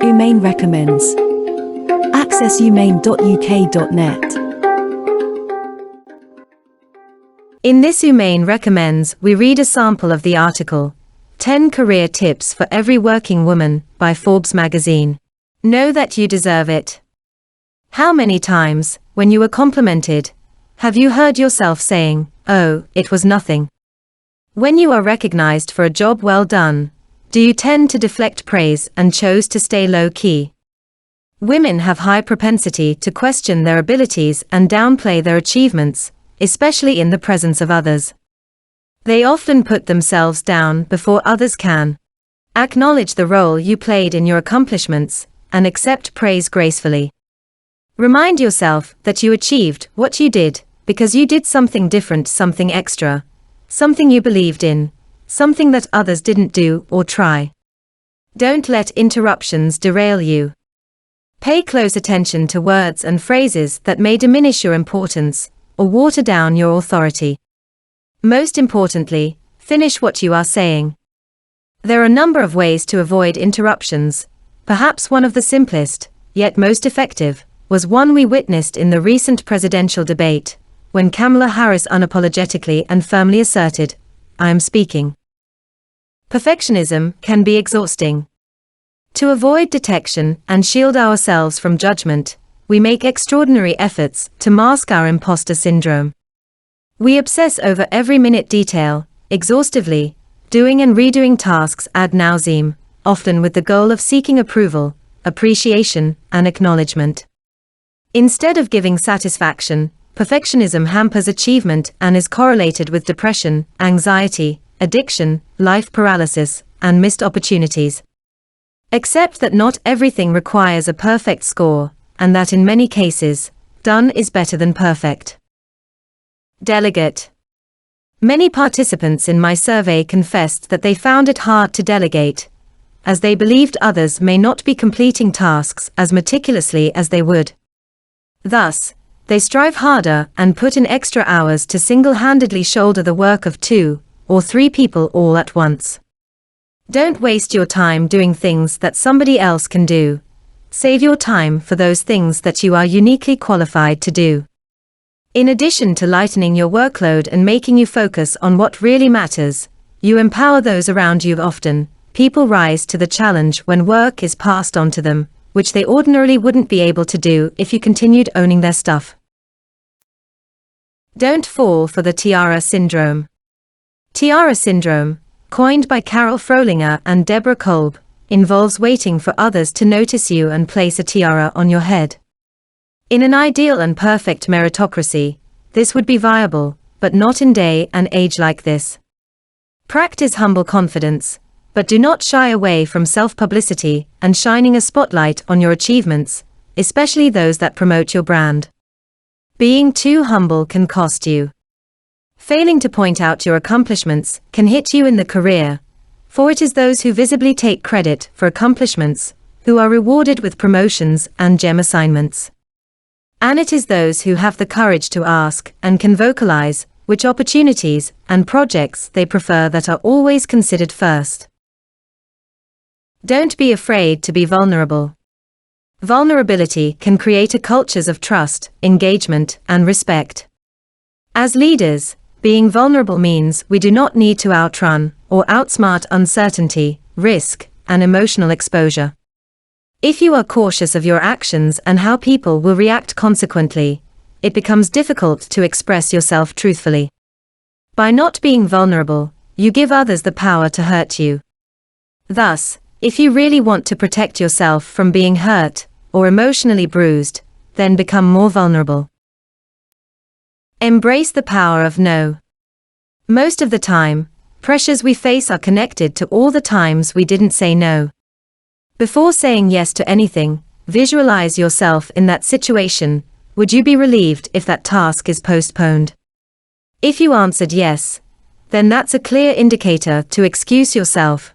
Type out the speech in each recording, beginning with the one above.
Umain recommends. Access umain.uk.net. In this Umain Recommends, we read a sample of the article, 10 Career Tips for Every Working Woman, by Forbes magazine. Know that you deserve it. How many times, when you were complimented, have you heard yourself saying, "Oh, it was nothing"? When you are recognized for a job well done, do you tend to deflect praise and choose to stay low-key? Women have high propensity to question their abilities and downplay their achievements, especially in the presence of others. They often put themselves down before others can. Acknowledge the role you played in your accomplishments, and accept praise gracefully. Remind yourself that you achieved what you did, because you did something different, something extra, something you believed in, something that others didn't do or try. Don't let interruptions derail you. Pay close attention to words and phrases that may diminish your importance or water down your authority. Most importantly, finish what you are saying. There are a number of ways to avoid interruptions. Perhaps one of the simplest, yet most effective, was one we witnessed in the recent presidential debate, when Kamala Harris unapologetically and firmly asserted, "I am speaking." Perfectionism can be exhausting. To avoid detection and shield ourselves from judgment, we make extraordinary efforts to mask our imposter syndrome. We obsess over every minute detail, exhaustively, doing and redoing tasks ad nauseam, often with the goal of seeking approval, appreciation, and acknowledgement. Instead of giving satisfaction, perfectionism hampers achievement and is correlated with depression, anxiety, addiction, life paralysis, and missed opportunities. Accept that not everything requires a perfect score, and that in many cases, done is better than perfect. Delegate. Many participants in my survey confessed that they found it hard to delegate, as they believed others may not be completing tasks as meticulously as they would. Thus, they strive harder and put in extra hours to single-handedly shoulder the work of 2 or 3 people all at once. Don't waste your time doing things that somebody else can do. Save your time for those things that you are uniquely qualified to do. In addition to lightening your workload and making you focus on what really matters, you empower those around you. Often, people rise to the challenge when work is passed on to them, which they ordinarily wouldn't be able to do if you continued owning their stuff. Don't fall for the tiara syndrome. Tiara syndrome, coined by Carol Frolinger and Deborah Kolb, involves waiting for others to notice you and place a tiara on your head. In an ideal and perfect meritocracy, this would be viable, but not in day and age like this. Practice humble confidence, but do not shy away from self-publicity and shining a spotlight on your achievements, especially those that promote your brand. Being too humble can cost you. Failing to point out your accomplishments can hit you in the career, for it is those who visibly take credit for accomplishments who are rewarded with promotions and gem assignments. And it is those who have the courage to ask and can vocalize which opportunities and projects they prefer that are always considered first. Don't be afraid to be vulnerable. Vulnerability can create a culture of trust, engagement, and respect. As leaders, being vulnerable means we do not need to outrun or outsmart uncertainty, risk, and emotional exposure. If you are cautious of your actions and how people will react consequently, it becomes difficult to express yourself truthfully. By not being vulnerable, you give others the power to hurt you. Thus, if you really want to protect yourself from being hurt or emotionally bruised, then become more vulnerable. Embrace the power of no. Most of the time, pressures we face are connected to all the times we didn't say no. Before saying yes to anything, visualize yourself in that situation. Would you be relieved if that task is postponed? If you answered yes, then that's a clear indicator to excuse yourself.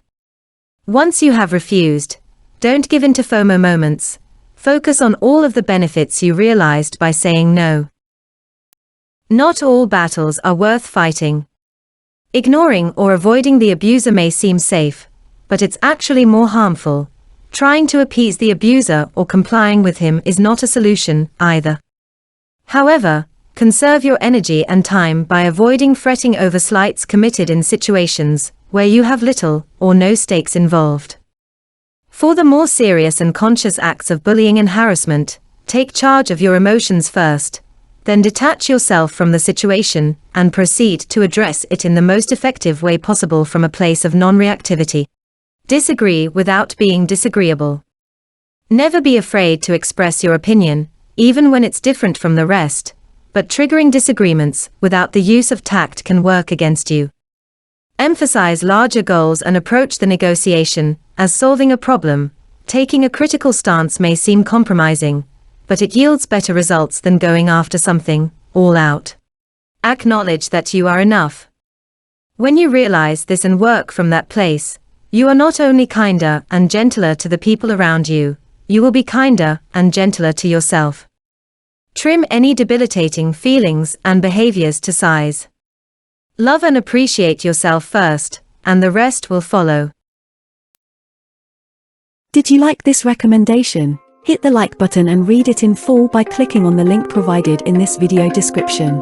Once you have refused, don't give in to FOMO moments. Focus on all of the benefits you realized by saying no. Not all battles are worth fighting. Ignoring or avoiding the abuser may seem safe, but it's actually more harmful. Trying to appease the abuser or complying with him is not a solution, either. However, conserve your energy and time by avoiding fretting over slights committed in situations where you have little or no stakes involved. For the more serious and conscious acts of bullying and harassment, take charge of your emotions first, then detach yourself from the situation and proceed to address it in the most effective way possible from a place of non-reactivity. Disagree without being disagreeable. Never be afraid to express your opinion, even when it's different from the rest, but triggering disagreements without the use of tact can work against you. Emphasize larger goals and approach the negotiation as solving a problem. Taking a critical stance may seem compromising, but it yields better results than going after something, all out. Acknowledge that you are enough. When you realize this and work from that place, you are not only kinder and gentler to the people around you, you will be kinder and gentler to yourself. Trim any debilitating feelings and behaviors to size. Love and appreciate yourself first, and the rest will follow. Did you like this recommendation? Hit the like button and read it in full by clicking on the link provided in this video description.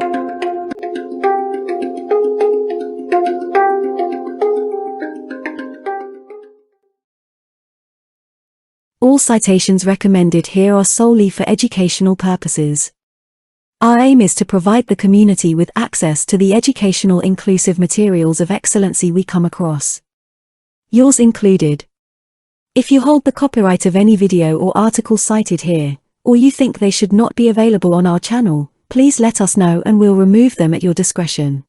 All citations recommended here are solely for educational purposes. Our aim is to provide the community with access to the educational inclusive materials of excellency we come across. Yours included. If you hold the copyright of any video or article cited here, or you think they should not be available on our channel, please let us know and we'll remove them at your discretion.